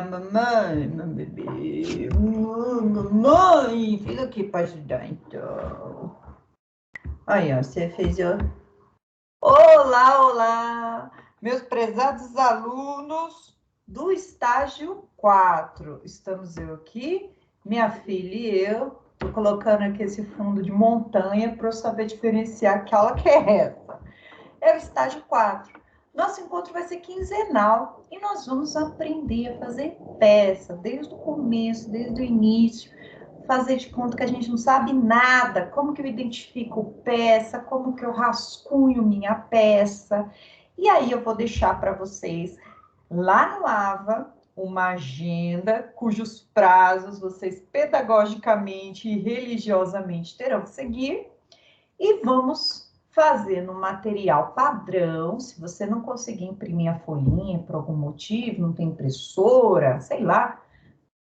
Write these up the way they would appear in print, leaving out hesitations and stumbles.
Mamãe, meu bebê, mamãe, fica aqui para ajudar então. Aí, ó, você fez, ó. Olá, olá, meus prezados alunos do estágio 4. Estamos eu aqui, minha filha e eu. Tô colocando aqui esse fundo de montanha para eu saber diferenciar que aula que é essa. É o estágio 4. Nosso encontro vai ser quinzenal e nós vamos aprender a fazer peça desde o começo, desde o início, fazer de conta que a gente não sabe nada, como que eu identifico peça, como que eu rascunho minha peça. E aí eu vou deixar para vocês lá no AVA uma agenda cujos prazos vocês pedagogicamente e religiosamente terão que seguir e vamos fazer no material padrão. Se você não conseguir imprimir a folhinha por algum motivo, não tem impressora, sei lá,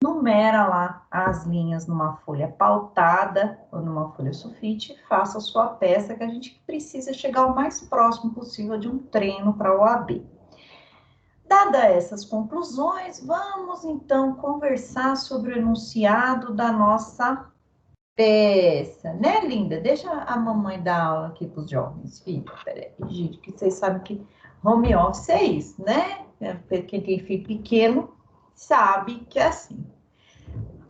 numera lá as linhas numa folha pautada ou numa folha sulfite, faça a sua peça, que a gente precisa chegar o mais próximo possível de um treino para a OAB. Dadas essas conclusões, vamos então conversar sobre o enunciado da nossa peça, né, linda? Deixa a mamãe dar aula aqui para os jovens, filho. Peraí, gente, que vocês sabem que home office é isso, né? Quem tem filho pequeno sabe que é assim.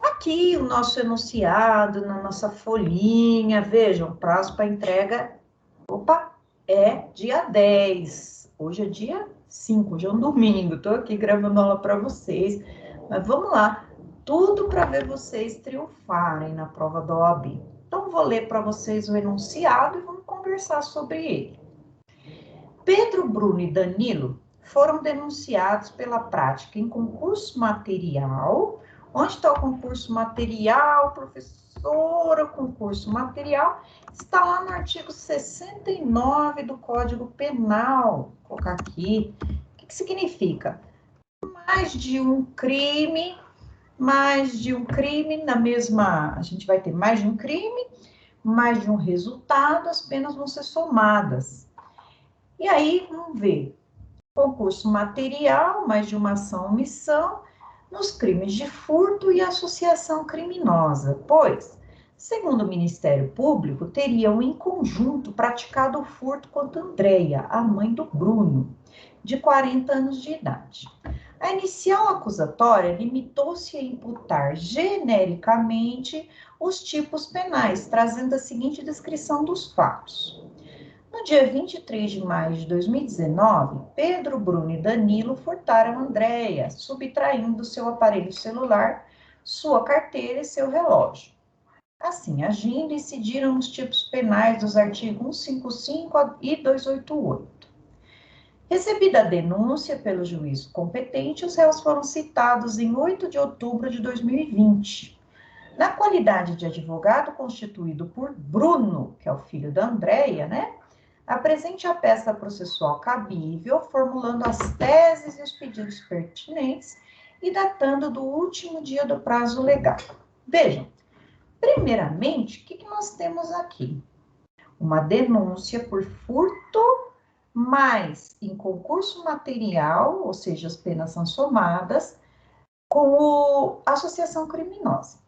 Aqui o nosso enunciado, na nossa folhinha, vejam, prazo para entrega, opa, é dia 10. Hoje é dia 5, hoje é um domingo, estou aqui gravando aula para vocês, mas vamos lá, tudo para ver vocês triunfarem na prova da OAB. Então, vou ler para vocês o enunciado e vamos conversar sobre ele. Pedro, Bruno e Danilo foram denunciados pela prática em concurso material. Onde está o concurso material, professora? O concurso material está lá no artigo 69 do Código Penal. Vou colocar aqui. O que significa? Mais de um crime na mesma... A gente vai ter mais de um crime, mais de um resultado, as penas vão ser somadas. E aí, vamos ver. Concurso material, mais de uma ação ou omissão, nos crimes de furto e associação criminosa, pois, segundo o Ministério Público, teriam em conjunto praticado o furto contra Andréia, a mãe do Bruno, de 40 anos de idade. A inicial acusatória limitou-se a imputar genericamente os tipos penais, trazendo a seguinte descrição dos fatos. No dia 23 de maio de 2019, Pedro, Bruno e Danilo furtaram Andréia, subtraindo seu aparelho celular, sua carteira e seu relógio. Assim, agindo, incidiram os tipos penais dos artigos 155 e 288. Recebida a denúncia pelo juízo competente, os réus foram citados em 8 de outubro de 2020. Na qualidade de advogado constituído por Bruno, que é o filho da Andréia, né? Apresente a peça processual cabível, formulando as teses e os pedidos pertinentes e datando do último dia do prazo legal. Vejam, primeiramente, o que nós temos aqui? Uma denúncia por furto, mas em concurso material, ou seja, as penas são somadas, com associação criminosa.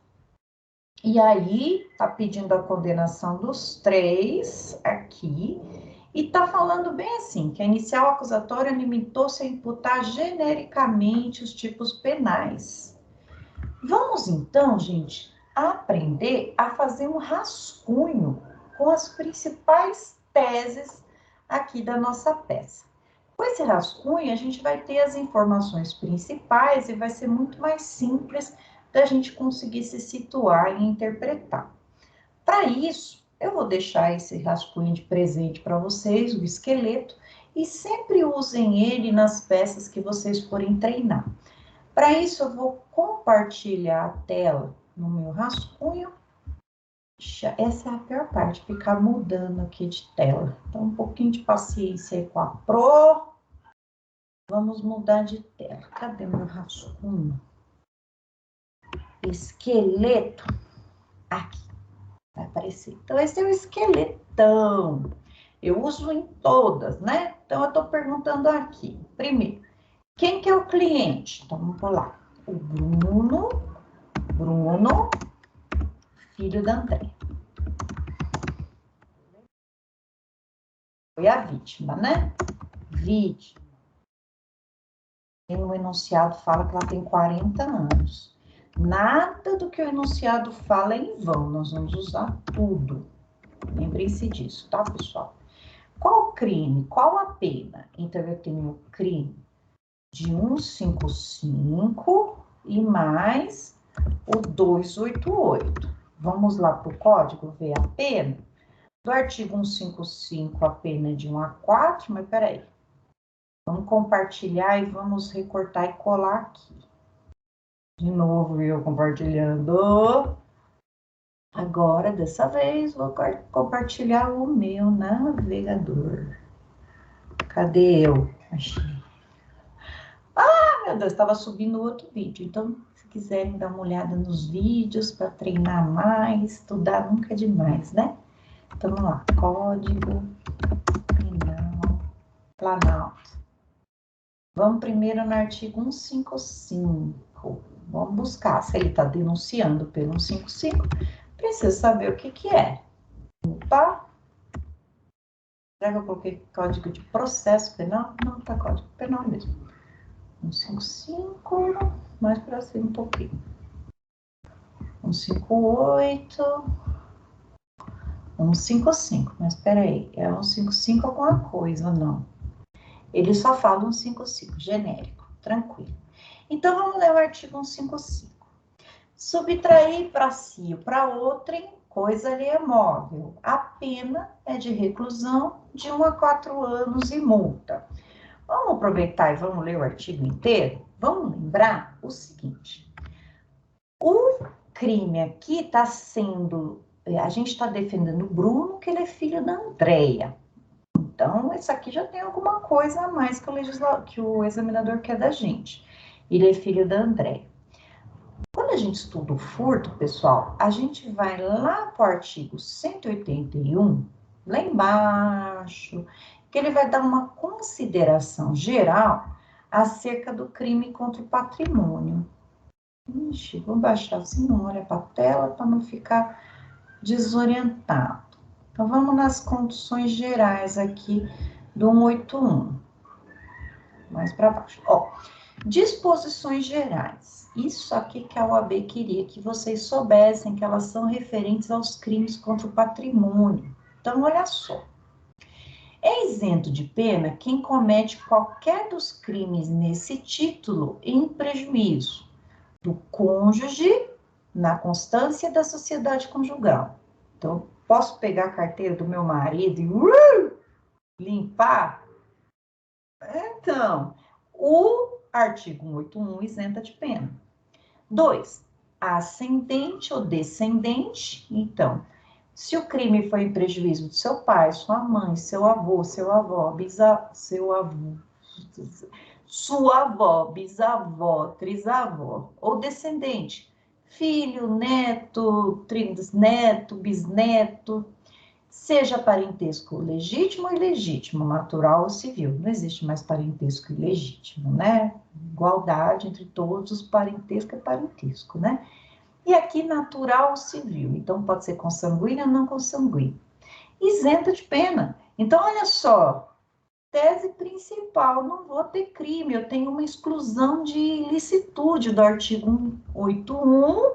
E aí, tá pedindo a condenação dos 3 aqui, e tá falando bem assim, que a inicial acusatória limitou-se a imputar genericamente os tipos penais. Vamos então, gente, aprender a fazer um rascunho com as principais teses aqui da nossa peça. Com esse rascunho, a gente vai ter as informações principais e vai ser muito mais simples da gente conseguir se situar e interpretar. Para isso, eu vou deixar esse rascunho de presente para vocês, o esqueleto, e sempre usem ele nas peças que vocês forem treinar. Para isso, eu vou compartilhar a tela no meu rascunho. Essa é a pior parte, ficar mudando aqui de tela. Então, um pouquinho de paciência aí com a Pro. Vamos mudar de tela. Cadê meu rascunho? Esqueleto. Aqui. Vai aparecer. Então, esse é o esqueletão. Eu uso em todas, né? Então, eu estou perguntando aqui. Primeiro, quem que é o cliente? Então, vamos lá. o Bruno, filho da Andréia. Foi a vítima, né? Vítima. E no enunciado fala que ela tem 40 anos. Nada do que o enunciado fala é em vão, nós vamos usar tudo. Lembrem-se disso, tá, pessoal? Qual o crime? Qual a pena? Então, eu tenho o crime de 155 e mais o 288. Vamos lá para o código ver a pena? Do artigo 155, a pena é de 1 a 4, mas peraí. Vamos compartilhar e vamos recortar e colar aqui. De novo, eu compartilhando. Agora, dessa vez, vou compartilhar o meu navegador. Cadê eu? Achei. Ah, meu Deus, estava subindo outro vídeo. Então, se quiserem dar uma olhada nos vídeos para treinar mais, estudar nunca é demais, né? Então, vamos lá. Código Penal Planalto. Vamos primeiro no artigo 155. Vamos buscar se ele está denunciando pelo 155. Precisa saber o que é. Opa! Será que eu coloquei código de processo penal? Não, tá código penal mesmo. 155, mais para cima um pouquinho. 158, 155, mas espera aí, é 155 alguma coisa ou não? Ele só fala 155, genérico, tranquilo. Então, vamos ler o artigo 155. Subtrair para si ou para outrem coisa alheia móvel. A pena é de reclusão de 1 a 4 anos e multa. Vamos aproveitar e vamos ler o artigo inteiro? Vamos lembrar o seguinte. O crime aqui está sendo... A gente está defendendo o Bruno, que ele é filho da Andréia. Então, isso aqui já tem alguma coisa a mais que o examinador quer da gente. Ele é filho da Andréia. Quando a gente estuda o furto, pessoal, a gente vai lá para o artigo 181, lá embaixo, que ele vai dar uma consideração geral acerca do crime contra o patrimônio. Ixi, vou baixar assim, não olha para a tela para não ficar desorientado. Então, vamos nas condições gerais aqui do 181. Mais para baixo. Ó, disposições gerais. Isso aqui que a OAB queria que vocês soubessem que elas são referentes aos crimes contra o patrimônio. Então, olha só. É isento de pena quem comete qualquer dos crimes nesse título em prejuízo do cônjuge na constância da sociedade conjugal. Então, posso pegar a carteira do meu marido e limpar? Então, o artigo 181 isenta de pena. 2, ascendente ou descendente. Então, se o crime foi em prejuízo de seu pai, sua mãe, seu avô, sua avó, bisavó, trisavó, ou descendente, filho, neto, trisneto, bisneto, seja parentesco legítimo ou ilegítimo, natural ou civil. Não existe mais parentesco ilegítimo, né? Igualdade entre todos, os parentesco é parentesco, né? E aqui natural ou civil, então pode ser consanguíneo ou não consanguíneo. Isenta de pena. Então, olha só, tese principal, não vou ter crime, eu tenho uma exclusão de ilicitude do artigo 181,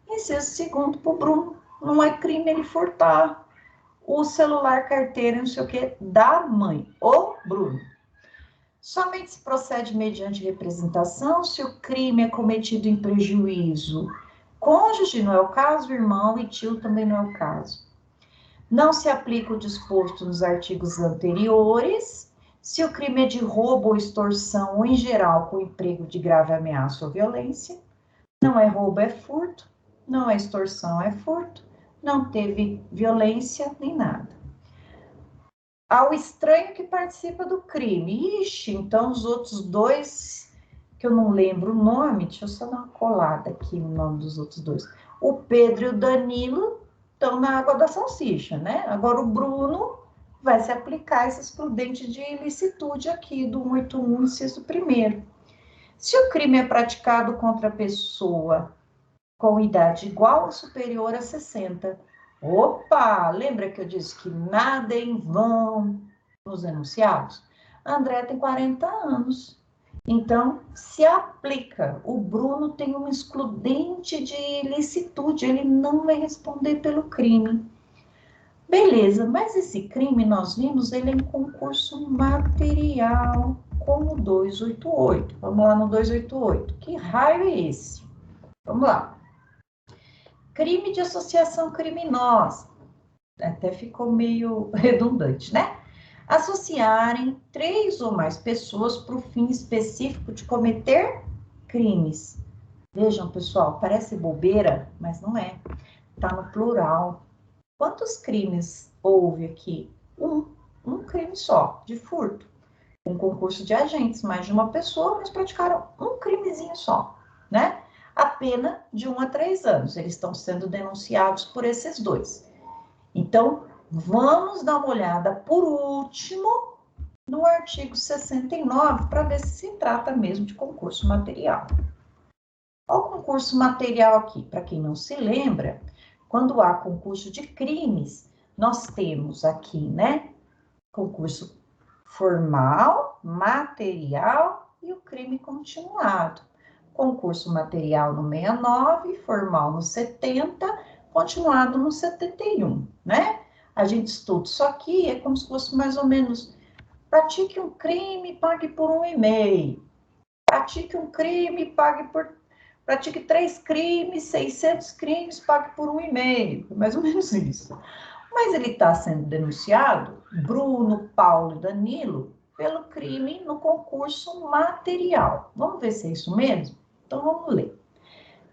inciso segundo para o Bruno. Não é crime ele furtar o celular, carteira, não sei o que, da mãe, ou Bruno. Somente se procede mediante representação se o crime é cometido em prejuízo. Cônjuge não é o caso, irmão e tio também não é o caso. Não se aplica o disposto nos artigos anteriores se o crime é de roubo ou extorsão ou em geral com emprego de grave ameaça ou violência. Não é roubo, é furto. Não é extorsão, é furto. Não teve violência nem nada. Ao estranho que participa do crime. Ixi, então os outros dois, que eu não lembro o nome, deixa eu só dar uma colada aqui no nome dos outros dois. O Pedro e o Danilo estão na água da salsicha, né? Agora o Bruno vai se aplicar essa excludente de ilicitude aqui do 181, inciso 1º. Se o crime é praticado contra a pessoa com idade igual ou superior a 60, opa, lembra que eu disse que nada é em vão nos enunciados? André tem 40 anos. Então, se aplica. O Bruno tem um excludente de ilicitude, ele não vai responder pelo crime. Beleza, mas esse crime, nós vimos, ele é em concurso material, como 288. Vamos lá no 288. Que raio é esse? Vamos lá. Crime de associação criminosa. Até ficou meio redundante, né? Associarem 3 ou mais pessoas para o fim específico de cometer crimes. Vejam, pessoal, parece bobeira, mas não é. Está no plural. Quantos crimes houve aqui? Um crime só, de furto. Um concurso de agentes, mais de uma pessoa, mas praticaram um crimezinho só, né? A pena de 1 a 3 anos. Eles estão sendo denunciados por esses 2. Então, vamos dar uma olhada, por último, no artigo 69, para ver se se trata mesmo de concurso material. Olha o concurso material aqui, para quem não se lembra, quando há concurso de crimes, nós temos aqui, né, concurso formal, material e o crime continuado. Concurso material no 69, formal no 70, continuado no 71, né? A gente estuda isso aqui, é como se fosse mais ou menos, pratique um crime, pague por 1,5. Pratique um crime, pratique 3 crimes, 600 crimes, pague por 1,5. Mais ou menos isso. Mas ele está sendo denunciado, Bruno, Paulo e Danilo, pelo crime no concurso material. Vamos ver se é isso mesmo? Então, vamos ler.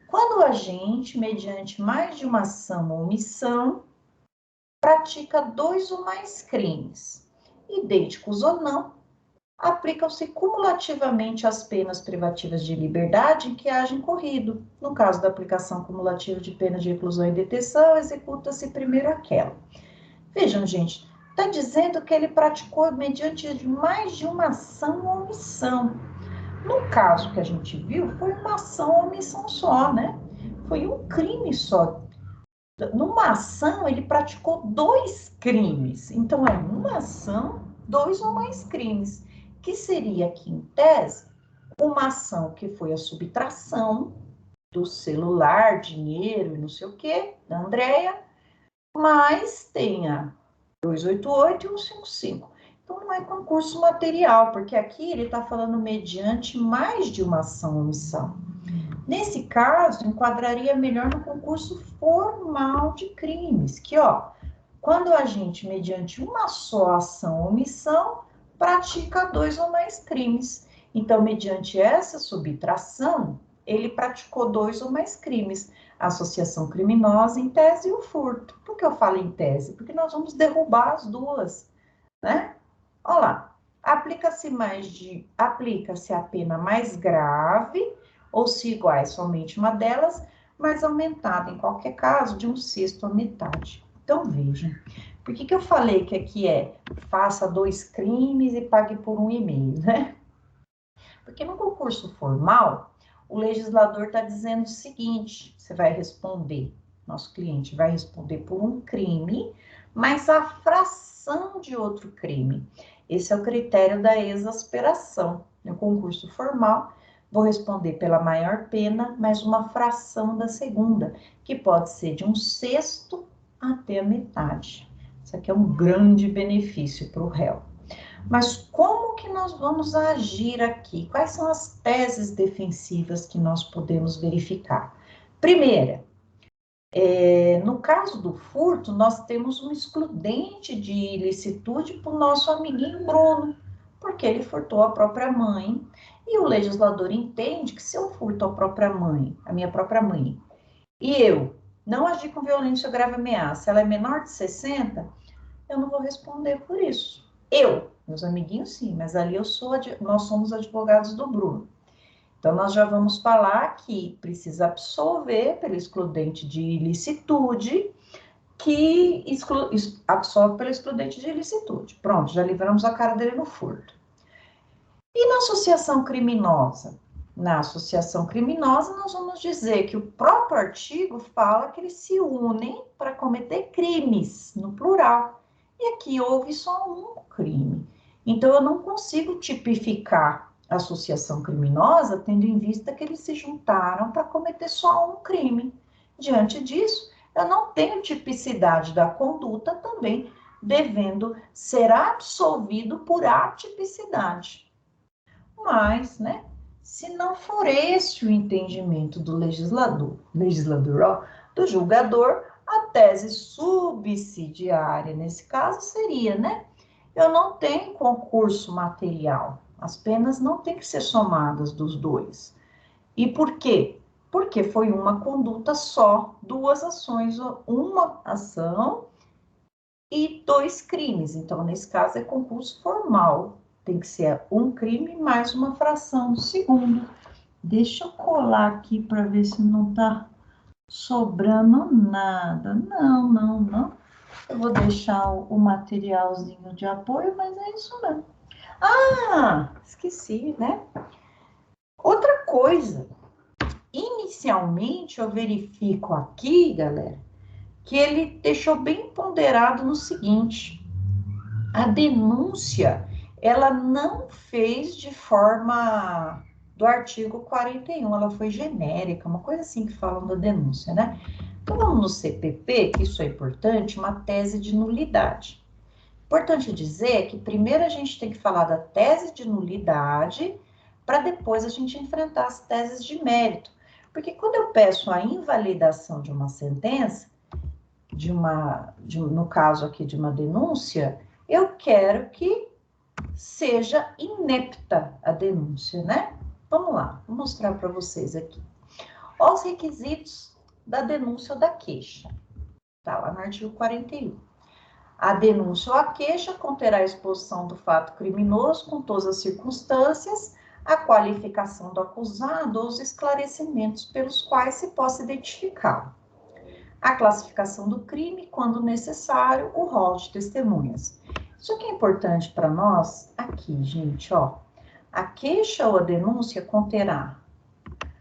Quando o agente, mediante mais de uma ação ou omissão, pratica 2 ou mais crimes, idênticos ou não, aplicam-se cumulativamente as penas privativas de liberdade em que haja incorrido. No caso da aplicação cumulativa de pena de reclusão e detenção, executa-se primeiro aquela. Vejam, gente, está dizendo que ele praticou mediante mais de uma ação ou omissão. No caso que a gente viu, foi uma ação ou omissão só, né? Foi um crime só. Numa ação, ele praticou 2 crimes. Então, é uma ação, 2 ou mais crimes. Que seria aqui, em tese, uma ação que foi a subtração do celular, dinheiro e não sei o quê, da Andréia, mas tenha 288 e 155. Então, não é concurso material, porque aqui ele está falando mediante mais de uma ação ou omissão. Nesse caso, enquadraria melhor no concurso formal de crimes, que, ó, quando a gente, mediante uma só ação ou omissão, pratica 2 ou mais crimes. Então, mediante essa subtração, ele praticou 2 ou mais crimes. A associação criminosa, em tese, e o furto. Por que eu falo em tese? Porque nós vamos derrubar as duas, né? Olha lá, aplica-se a pena mais grave, ou se iguais somente uma delas, mas aumentada, em qualquer caso, de 1/6 à metade. Então, vejam, por que eu falei que aqui faça 2 crimes e pague por 1,5, né? Porque no concurso formal, o legislador está dizendo o seguinte, você vai responder, nosso cliente vai responder por um crime, mas a fração de outro crime. Esse é o critério da exasperação. No concurso formal, vou responder pela maior pena, mais uma fração da segunda, que pode ser de 1/6 até a metade. Isso aqui é um grande benefício para o réu. Mas como que nós vamos agir aqui? Quais são as teses defensivas que nós podemos verificar? Primeira, no caso do furto, nós temos um excludente de ilicitude para o nosso amiguinho Bruno, porque ele furtou a própria mãe, e o legislador entende que se eu furto a minha própria mãe, e eu não agir com violência ou grave ameaça, ela é menor de 60, eu não vou responder por isso. Meus amiguinhos sim, mas ali nós somos advogados do Bruno. Então, nós já vamos falar que precisa absolver pelo excludente de ilicitude, que absolve pelo excludente de ilicitude. Pronto, já livramos a cara dele no furto. E na associação criminosa? na associação criminosa, nós vamos dizer que o próprio artigo fala que eles se unem para cometer crimes, no plural. E aqui houve só um crime. Então, eu não consigo tipificar a associação criminosa, tendo em vista que eles se juntaram para cometer só um crime. Diante disso, eu não tenho tipicidade da conduta também, devendo ser absolvido por atipicidade. Mas, né, se não for esse o entendimento do legislador, ó, do julgador, a tese subsidiária, nesse caso, seria, né, eu não tenho concurso material, as penas não têm que ser somadas dos dois. E por quê? Porque foi uma conduta só, duas ações, uma ação e dois crimes. Então, nesse caso, é concurso formal. Tem que ser um crime mais uma fração do segundo. Deixa eu colar aqui para ver se não está sobrando nada. Não. Eu vou deixar o materialzinho de apoio, mas é isso mesmo. Ah, esqueci, né? Outra coisa. Inicialmente, eu verifico aqui, galera, que ele deixou bem ponderado no seguinte: a denúncia, ela não fez de forma do artigo 41, ela foi genérica, uma coisa assim que falam da denúncia, né? Então, vamos no CPP, que isso é importante, uma tese de nulidade. Importante dizer que primeiro a gente tem que falar da tese de nulidade, para depois a gente enfrentar as teses de mérito. Porque quando eu peço a invalidação de uma sentença, no caso aqui de uma denúncia, eu quero que seja inepta a denúncia, né? Vamos lá, vou mostrar para vocês aqui. Os requisitos da denúncia ou da queixa. Tá lá no artigo 41. A denúncia ou a queixa conterá a exposição do fato criminoso com todas as circunstâncias, a qualificação do acusado ou os esclarecimentos pelos quais se possa identificá-lo. A classificação do crime, quando necessário, o rol de testemunhas. Isso aqui é importante para nós aqui, gente, ó. A queixa ou a denúncia conterá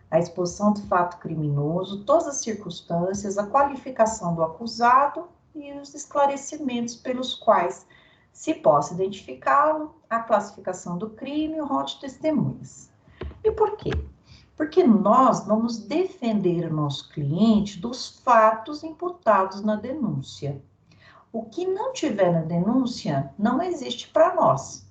a exposição do fato criminoso, todas as circunstâncias, a qualificação do acusado e os esclarecimentos pelos quais se possa identificá-lo, a classificação do crime e o rol de testemunhas. E por quê? Porque nós vamos defender o nosso cliente dos fatos imputados na denúncia. O que não tiver na denúncia não existe para nós.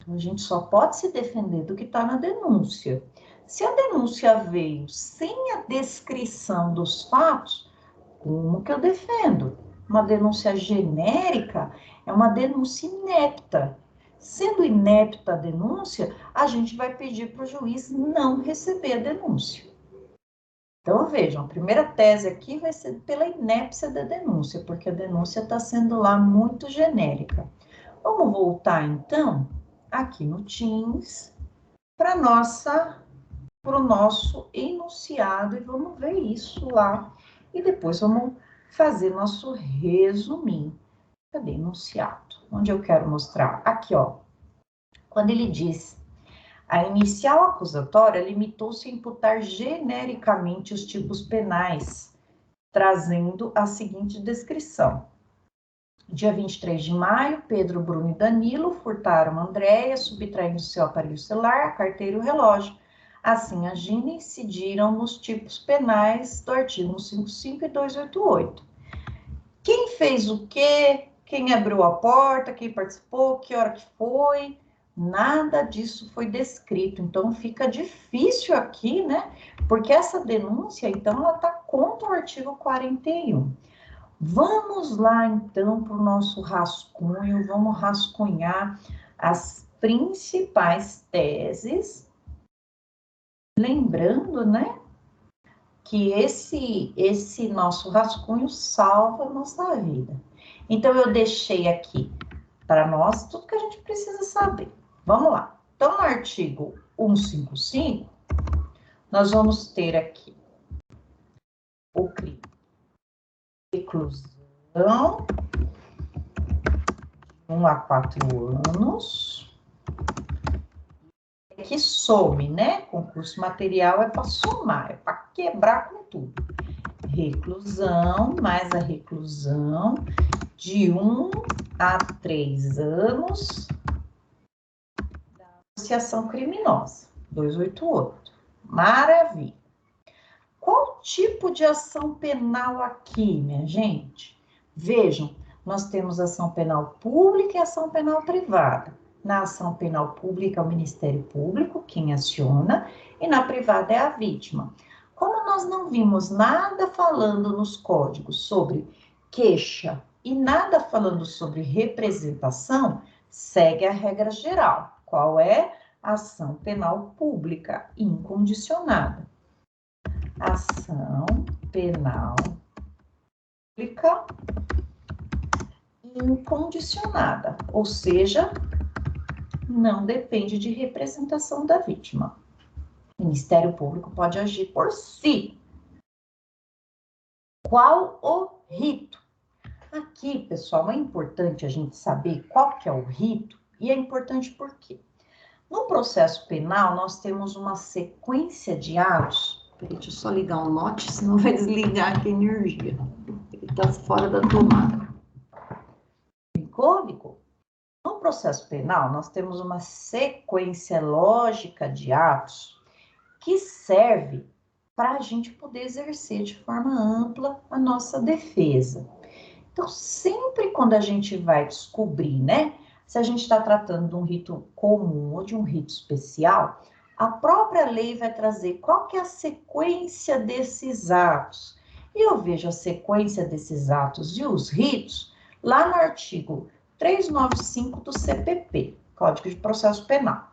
Então, a gente só pode se defender do que está na denúncia. Se a denúncia veio sem a descrição dos fatos, como que eu defendo? Uma denúncia genérica é uma denúncia inepta. Sendo inepta a denúncia, a gente vai pedir para o juiz não receber a denúncia. Então, vejam, a primeira tese aqui vai ser pela inépcia da denúncia, porque a denúncia está sendo lá muito genérica. Vamos voltar, então, aqui no Teams, para o nosso enunciado, e vamos ver isso lá. E depois vamos fazer nosso resuminho. Cadê enunciado? Onde eu quero mostrar? Aqui, ó. Quando ele diz: a inicial acusatória limitou-se a imputar genericamente os tipos penais, trazendo a seguinte descrição. Dia 23 de maio, Pedro, Bruno e Danilo furtaram Andréia, subtraindo seu aparelho celular, carteira e o relógio. Assim, agindo, incidiram nos tipos penais do artigo 155 e 288. Quem fez o quê? Quem abriu a porta? Quem participou? Que hora que foi? Nada disso foi descrito. Então, fica difícil aqui, né? Porque essa denúncia, então, ela está contra o artigo 41. Vamos lá, então, para o nosso rascunho. Vamos rascunhar as principais teses. Lembrando, né? Que esse nosso rascunho salva a nossa vida. Então, eu deixei aqui para nós tudo que a gente precisa saber. Vamos lá. Então, no artigo 155, nós vamos ter aqui o crime de reclusão de 1 a 4 anos, que some, né? Concurso material é para somar, é para quebrar com tudo. Reclusão, mais a reclusão de 1 a 3 anos da associação criminosa, 288. Maravilha. Qual tipo de ação penal aqui, minha gente? Vejam, nós temos ação penal pública e ação penal privada. Na ação penal pública é o Ministério Público quem aciona, e na privada é a vítima. Como nós não vimos nada falando nos códigos sobre queixa e nada falando sobre representação, segue a regra geral. Qual é? Ação penal pública incondicionada. Ação penal pública incondicionada, ou seja, não depende de representação da vítima. O Ministério Público pode agir por si. Qual o rito? Aqui, pessoal, é importante a gente saber qual que é o rito, e é importante por quê? No processo penal, nós temos uma sequência de atos. Peraí, deixa eu só ligar um note, senão vai desligar aqui a energia. Ele está fora da tomada. Ficou? No processo penal, nós temos uma sequência lógica de atos que serve para a gente poder exercer de forma ampla a nossa defesa. Então, sempre quando a gente vai descobrir, né, se a gente está tratando de um rito comum ou de um rito especial, a própria lei vai trazer qual que é a sequência desses atos. E eu vejo a sequência desses atos e os ritos lá no artigo 395 do CPP, Código de Processo Penal.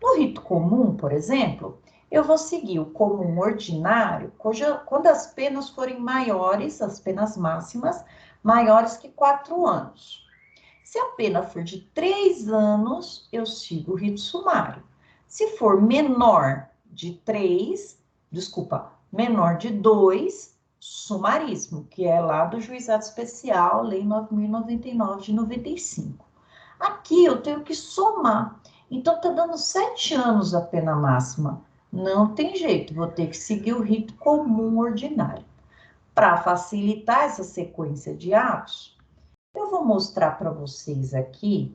No rito comum, por exemplo, eu vou seguir o comum ordinário quando as penas forem maiores, as penas máximas, maiores que 4 anos. Se a pena for de 3 anos, eu sigo o rito sumário. Se for menor de 2, sumaríssimo, que é lá do Juizado Especial, Lei 9.099 de 95. Aqui eu tenho que somar. Então, tá dando 7 anos a pena máxima. Não tem jeito, vou ter que seguir o rito comum ordinário. Para facilitar essa sequência de atos, eu vou mostrar para vocês aqui,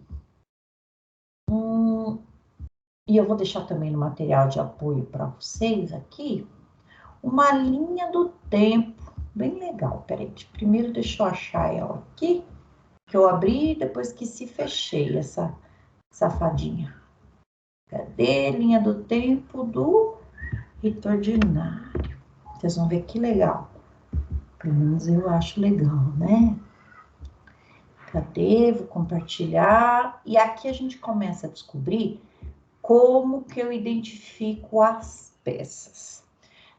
e eu vou deixar também no material de apoio para vocês aqui, uma linha do tempo, bem legal. Peraí, primeiro deixa eu achar ela aqui, que eu abri depois que se fechei essa safadinha. Cadê? Linha do tempo do rito ordinário. Vocês vão ver que legal. Pelo menos eu acho legal, né? Cadê? Vou compartilhar. E aqui a gente começa a descobrir como que eu identifico as peças.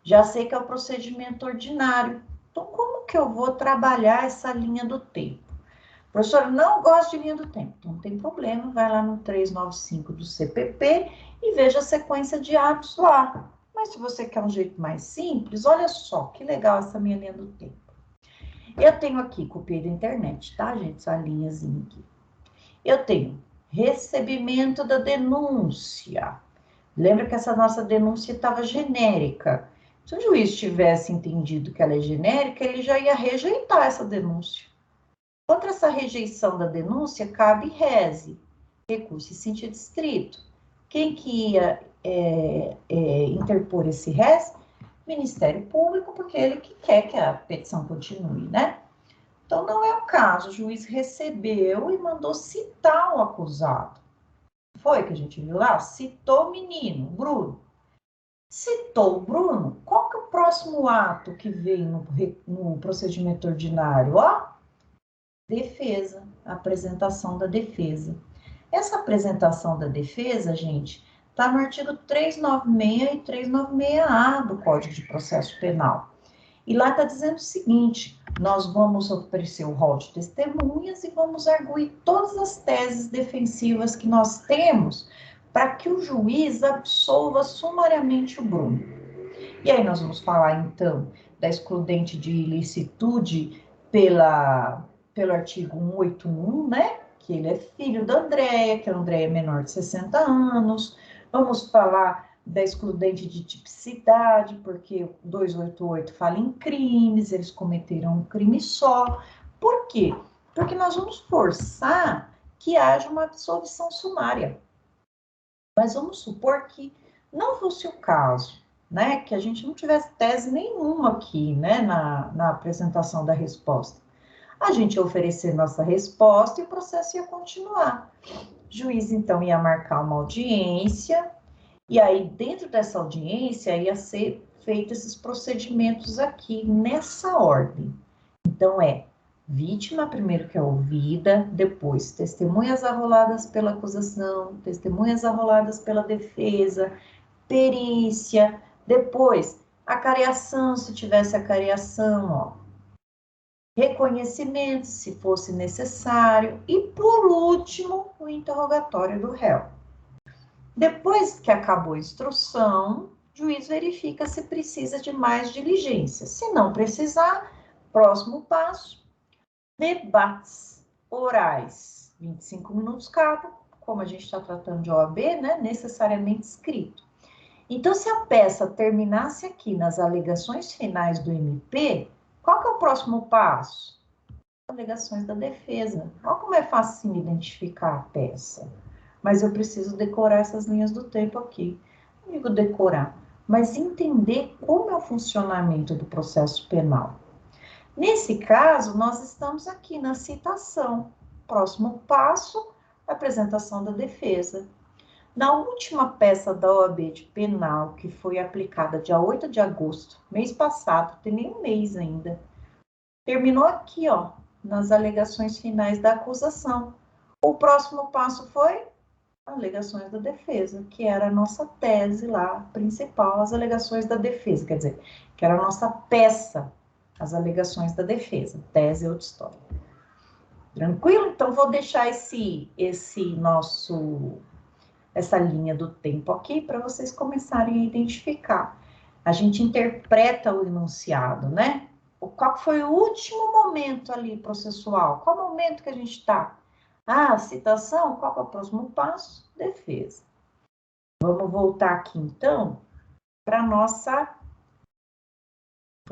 Já sei que é o procedimento ordinário. Então, como que eu vou trabalhar essa linha do tempo? Professor, não gosto de linha do tempo. Então, não tem problema, vai lá no 395 do CPP e veja a sequência de atos lá. Mas se você quer um jeito mais simples, olha só, que legal essa minha linha do tempo. Eu tenho aqui, copiei da internet, tá, gente? Essa linhazinha aqui. Eu tenho recebimento da denúncia. Lembra que essa nossa denúncia estava genérica. Se o juiz tivesse entendido que ela é genérica, ele já ia rejeitar essa denúncia. Contra essa rejeição da denúncia, cabe rese, recurso em sentido estrito. Quem que ia interpor esse rese? Ministério Público, porque ele que quer que a petição continue, né? Então, não é o caso. O juiz recebeu e mandou citar o acusado. Foi que a gente viu lá? Citou o menino, Bruno. Citou o Bruno, qual que é o próximo ato que vem no procedimento ordinário? Ó, defesa, apresentação da defesa. Essa apresentação da defesa, gente, está no artigo 396 e 396-A do Código de Processo Penal. E lá está dizendo o seguinte: nós vamos oferecer o rol de testemunhas e vamos arguir todas as teses defensivas que nós temos para que o juiz absolva sumariamente o Bruno. E aí nós vamos falar, então, da excludente de ilicitude pelo artigo 181, né? Que ele é filho da Andréia, que a Andréia é menor de 60 anos. Vamos falar da excludente de tipicidade, porque o 288 fala em crimes, eles cometeram um crime só. Por quê? Porque nós vamos forçar que haja uma absolvição sumária. Mas vamos supor que não fosse o caso, né? Que a gente não tivesse tese nenhuma aqui, né? Na apresentação da resposta. A gente ia oferecer nossa resposta e o processo ia continuar. O juiz, então, ia marcar uma audiência, e aí, dentro dessa audiência, ia ser feitos esses procedimentos aqui, nessa ordem. Então, vítima primeiro que é ouvida, depois testemunhas arroladas pela acusação, testemunhas arroladas pela defesa, perícia, depois acariação, se tivesse acariação, ó, reconhecimento, se fosse necessário, e por último, o interrogatório do réu. Depois que acabou a instrução, o juiz verifica se precisa de mais diligência. Se não precisar, próximo passo, debates orais, 25 minutos cada, como a gente está tratando de OAB, né, necessariamente escrito. Então, se a peça terminasse aqui nas alegações finais do MP, qual que é o próximo passo? Alegações da defesa. Olha como é fácil identificar a peça. Mas eu preciso decorar essas linhas do tempo aqui. Não digo decorar, mas entender como é o funcionamento do processo penal. Nesse caso, nós estamos aqui na citação. Próximo passo, apresentação da defesa. Na última peça da OAB de penal, que foi aplicada dia 8 de agosto, mês passado, tem nem um mês ainda, terminou aqui, ó, nas alegações finais da acusação. O próximo passo foi alegações da defesa, que era a nossa tese lá, principal, as alegações da defesa, quer dizer, que era a nossa peça, as alegações da defesa, tese é outra história. Tranquilo? Então, vou deixar essa linha do tempo aqui para vocês começarem a identificar. A gente interpreta o enunciado, né? Qual foi o último momento ali processual? Qual momento que a gente está? Ah, citação, qual é o próximo passo? Defesa. Vamos voltar aqui, então, para o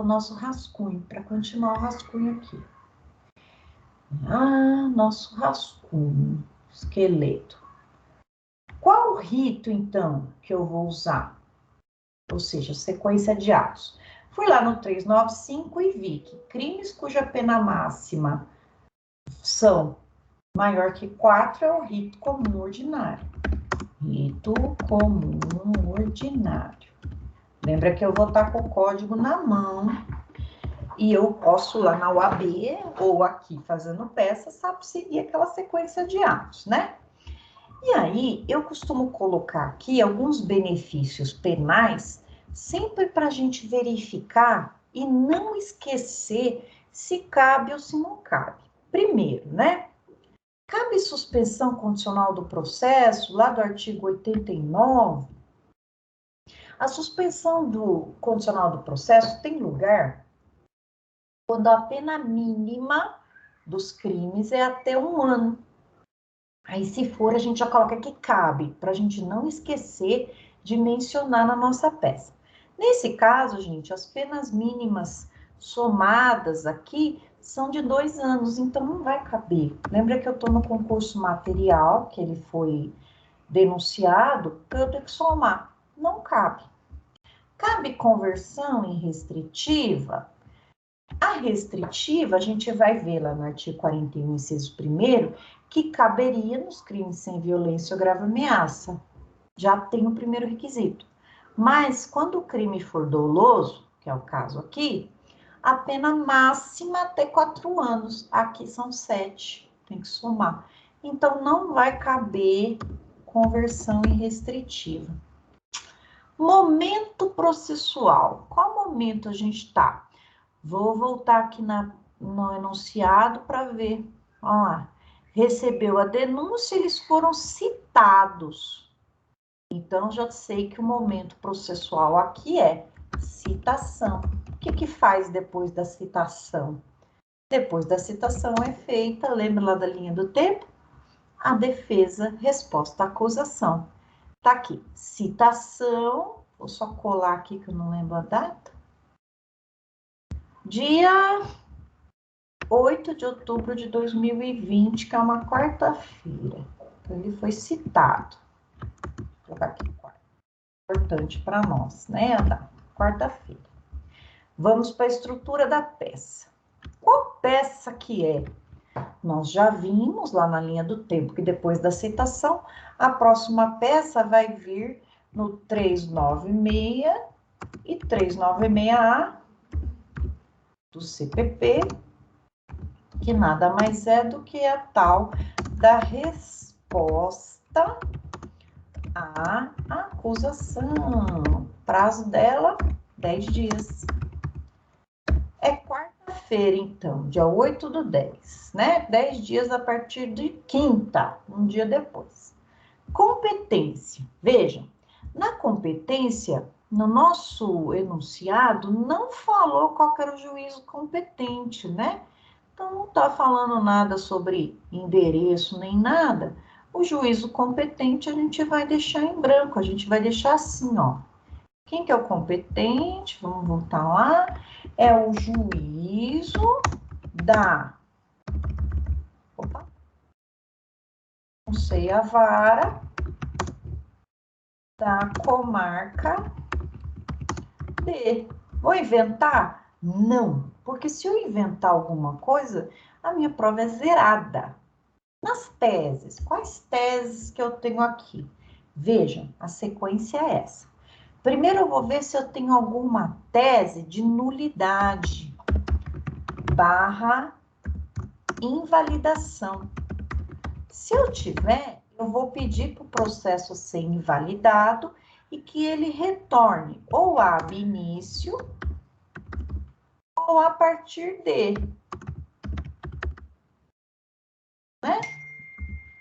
nosso rascunho, para continuar o rascunho aqui. Ah, nosso rascunho, esqueleto. Qual o rito, então, que eu vou usar? Ou seja, sequência de atos. Fui lá no 395 e vi que crimes cuja pena máxima são maior que 4 é o rito comum ordinário. Rito comum ordinário. Lembra que eu vou estar com o código na mão e eu posso lá na UAB ou aqui fazendo peça, sabe, seguir aquela sequência de atos, né? E aí, eu costumo colocar aqui alguns benefícios penais, sempre para a gente verificar e não esquecer se cabe ou se não cabe. Primeiro, né? Cabe suspensão condicional do processo, lá do artigo 89. A suspensão condicional do processo tem lugar quando a pena mínima dos crimes é até 1 ano. Aí, se for, a gente já coloca que cabe, para a gente não esquecer de mencionar na nossa peça. Nesse caso, gente, as penas mínimas somadas aqui são de 2 anos, então não vai caber. Lembra que eu estou no concurso material, que ele foi denunciado, eu tenho que somar. Não cabe. Cabe conversão em restritiva? A restritiva, a gente vai ver lá no artigo 41, inciso 1º, que caberia nos crimes sem violência ou grave ameaça. Já tem o primeiro requisito. Mas, quando o crime for doloso, que é o caso aqui, a pena máxima até 4 anos. Aqui são 7, tem que somar. Então, não vai caber conversão em restritiva. Momento processual. Qual momento a gente está? Vou voltar aqui no enunciado para ver. Olha lá. Recebeu a denúncia, eles foram citados. Então, já sei que o momento processual aqui é citação. O que faz depois da citação? Depois da citação é feita, lembra lá da linha do tempo? A defesa, resposta à acusação. Tá aqui, citação, vou só colar aqui que eu não lembro a data. Dia 8 de outubro de 2020, que é uma quarta-feira. Então, ele foi citado. Vou colocar aqui, importante para nós, né? A data, quarta-feira. Vamos para a estrutura da peça. Qual peça que é? Nós já vimos lá na linha do tempo que depois da citação, a próxima peça vai vir no 396 e 396A do CPP, que nada mais é do que a tal da resposta à acusação. Prazo dela, 10 dias. É quarta-feira, então, dia 8/10, né? 10 dias a partir de quinta, um dia depois. Competência. Vejam, na competência, no nosso enunciado, não falou qual era o juízo competente, né? Então, não está falando nada sobre endereço nem nada. O juízo competente a gente vai deixar em branco, a gente vai deixar assim, ó. Quem que é o competente? Vamos voltar lá. É o juízo da... Opa! Não sei, a vara da comarca D. Vou inventar? Não, porque se eu inventar alguma coisa, a minha prova é zerada. Nas teses, quais teses que eu tenho aqui? Vejam, a sequência é essa. Primeiro eu vou ver se eu tenho alguma tese de nulidade / invalidação. Se eu tiver, eu vou pedir para o processo ser invalidado e que ele retorne ou ab início ou a partir de. Né?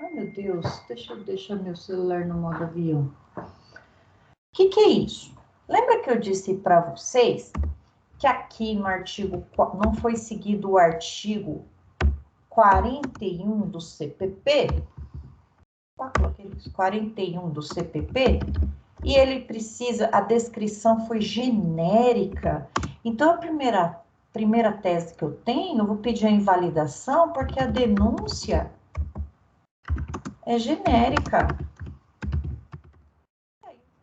Ai, meu Deus, deixa eu deixar meu celular no modo avião. O que é isso? Lembra que eu disse para vocês que aqui no artigo, não foi seguido o artigo 41 do CPP? Coloquei isso, 41 do CPP, e ele precisa, a descrição foi genérica. Então, a primeira tese que eu tenho, eu vou pedir a invalidação, porque a denúncia é genérica.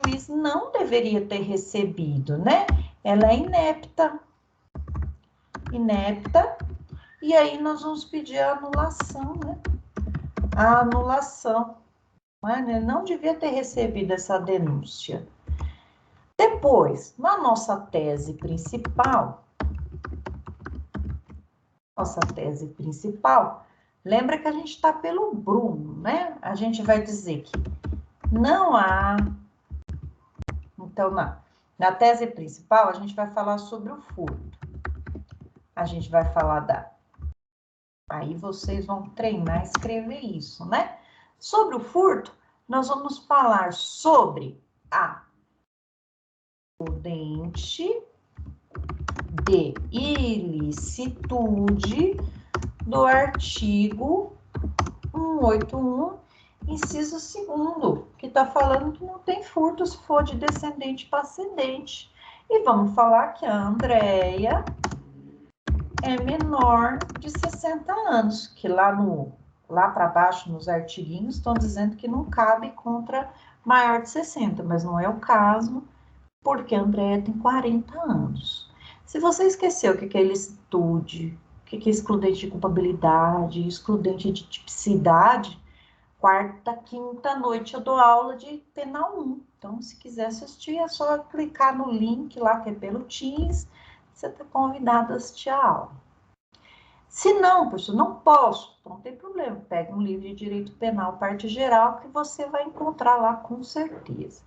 O juiz não deveria ter recebido, né? Ela é inepta. Inepta. E aí, nós vamos pedir a anulação, né? A anulação. Ele não devia ter recebido essa denúncia. Depois, na nossa tese principal, lembra que a gente está pelo Bruno, né? A gente vai dizer que não há... Então, na tese principal, a gente vai falar sobre o furto. A gente vai falar da... Aí vocês vão treinar a escrever isso, né? Sobre o furto, nós vamos falar sobre a prudente de ilicitude do artigo 181, inciso 2º, que está falando que não tem furto se for de descendente para ascendente. E vamos falar que a Andréia é menor de 60 anos, que lá para baixo, nos artiguinhos, estão dizendo que não cabe contra maior de 60, mas não é o caso, porque a Andréia tem 40 anos. Se você esqueceu o que é ilicitude, o que é excludente de culpabilidade, excludente de tipicidade, quarta, quinta noite eu dou aula de penal 1. Então, se quiser assistir, é só clicar no link lá, que é pelo Teams, você está convidado a assistir a aula. Se não, professor, não posso, não tem problema. Pega um livro de direito penal, parte geral, que você vai encontrar lá com certeza.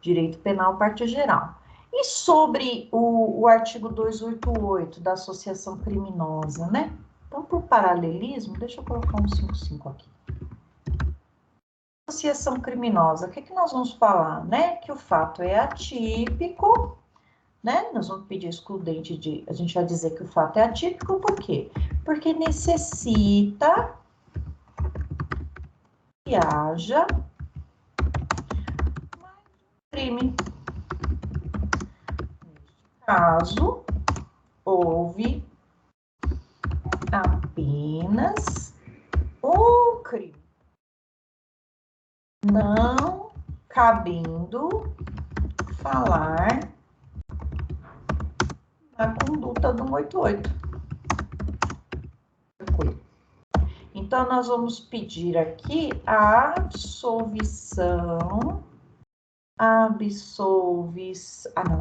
Direito penal, parte geral. E sobre o artigo 288 da associação criminosa, né? Então, por paralelismo, deixa eu colocar um 55 aqui. Associação criminosa, o que nós vamos falar, né? Que o fato é atípico, né? Nós vamos pedir excludente de... A gente vai dizer que o fato é atípico, por quê? Porque necessita que haja crime. Neste caso, houve apenas um crime, não cabendo falar na conduta do 188. Então, nós vamos pedir aqui a absolvição. Ah, não,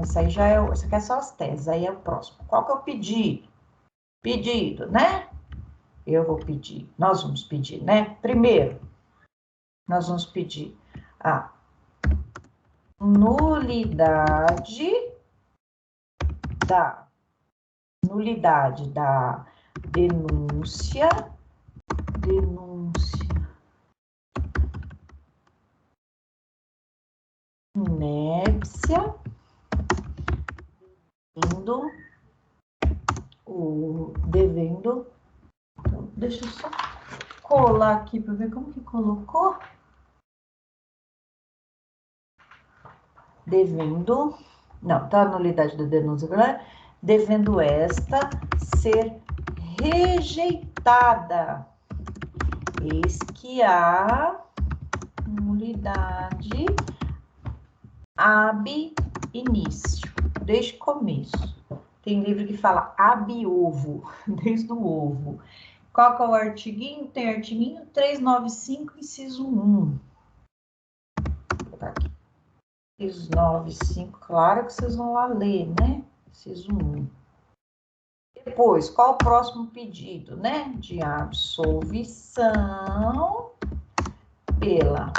isso aí já é, isso aqui é só as teses, aí é o próximo. Qual que é o pedido? Pedido, né? Eu vou pedir, nós vamos pedir, né? Primeiro, nós vamos pedir a nulidade da denúncia, inépcia, devendo, então, deixa eu só colar aqui para ver como que colocou. Devendo, não, tá a nulidade da denúncia, né? Devendo esta ser rejeitada. Eis que a nulidade ab início, desde o começo. Tem livro que fala ab ovo, desde o ovo. Qual que é o artiguinho? Tem artiguinho 395, inciso 1. Vou botar aqui. Inciso 95, claro que vocês vão lá ler, né? Inciso 1. Depois, qual o próximo pedido, né? De absolvição pela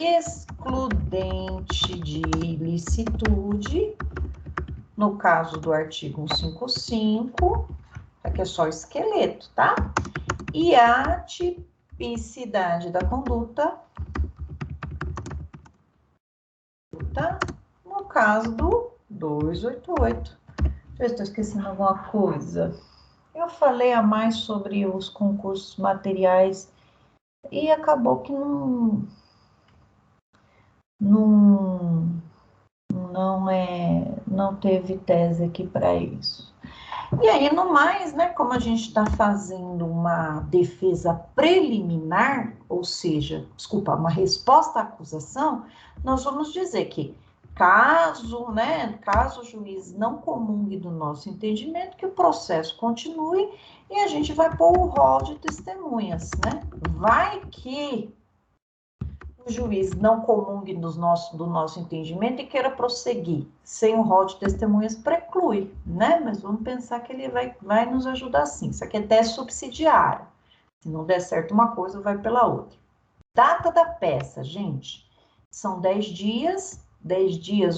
excludente de ilicitude, no caso do artigo 155, aqui é só o esqueleto, tá? E a tipicidade da conduta, no caso do 288. Eu estou esquecendo alguma coisa. Eu falei a mais sobre os concursos materiais e acabou que não teve tese aqui para isso. E aí, no mais, né, como a gente está fazendo uma defesa preliminar, ou seja, desculpa, uma resposta à acusação, nós vamos dizer que caso o juiz não comungue do nosso entendimento, que o processo continue e a gente vai pôr o rol de testemunhas, né? Vai que o juiz não comungue do nosso entendimento e queira prosseguir sem o rol de testemunhas, preclui, né? Mas vamos pensar que ele vai nos ajudar sim. Isso aqui é tese subsidiária. Se não der certo uma coisa, vai pela outra. Data da peça, gente, são 10 dias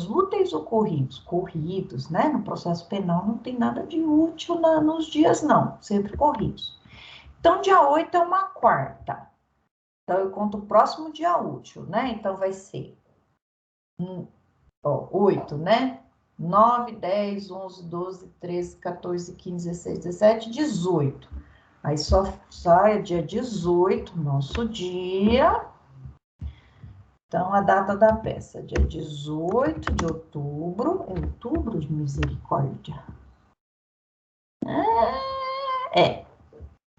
úteis ou corridos? Corridos, né? No processo penal não tem nada de útil nos dias, não, sempre corridos. Então, dia 8 é uma quarta. Então, eu conto o próximo dia útil, né? Então, vai ser 8, né? 9, 10, 11, 12, 13, 14, 15, 16, 17, 18. Aí só sai dia 18, nosso dia. Então, a data da peça, dia 18 de outubro. É outubro de misericórdia?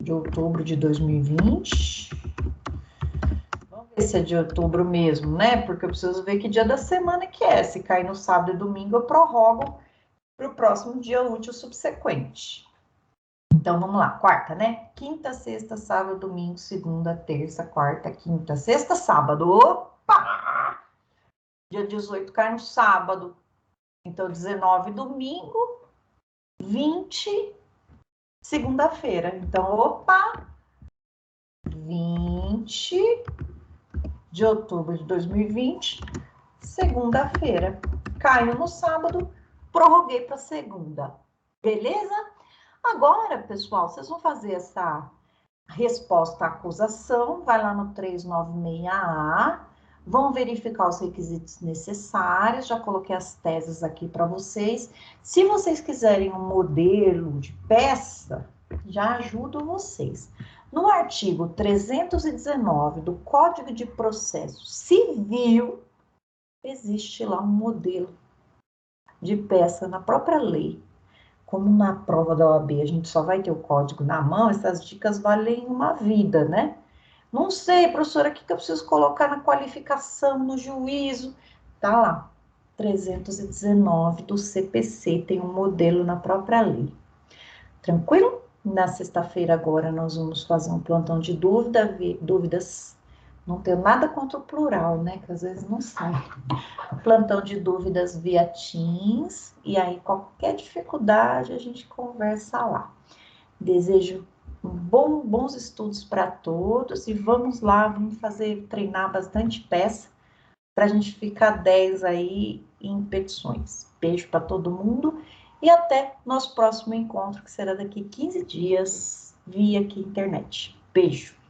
De outubro de 2020. Vamos ver se é de outubro mesmo, né? Porque eu preciso ver que dia da semana que é. Se cair no sábado e domingo, eu prorrogo para o próximo dia útil subsequente. Então, vamos lá. Quarta, né? Quinta, sexta, sábado, domingo, segunda, terça, quarta, quinta, sexta, sábado. Opa! Dia 18 cai no sábado. Então, 19, domingo. 20, segunda-feira. Então, opa! 20 de outubro de 2020, segunda-feira. Caiu no sábado, prorroguei para segunda. Beleza? Agora, pessoal, vocês vão fazer essa resposta à acusação, vai lá no 396A, vão verificar os requisitos necessários, já coloquei as teses aqui para vocês. Se vocês quiserem um modelo de peça, já ajudo vocês. No artigo 319 do Código de Processo Civil, existe lá um modelo de peça na própria lei. Como na prova da OAB a gente só vai ter o código na mão, essas dicas valem uma vida, né? Não sei, professora, o que eu preciso colocar na qualificação, no juízo? Tá lá, 319 do CPC, tem um modelo na própria lei. Tranquilo? Na sexta-feira agora nós vamos fazer um plantão de dúvidas. Não tenho nada contra o plural, né? Que às vezes não sai. Plantão de dúvidas via Teams. E aí, qualquer dificuldade, a gente conversa lá. Desejo bons estudos para todos. E vamos lá, vamos treinar bastante peça para a gente ficar 10 aí em petições. Beijo para todo mundo e até nosso próximo encontro, que será daqui 15 dias, via aqui internet. Beijo!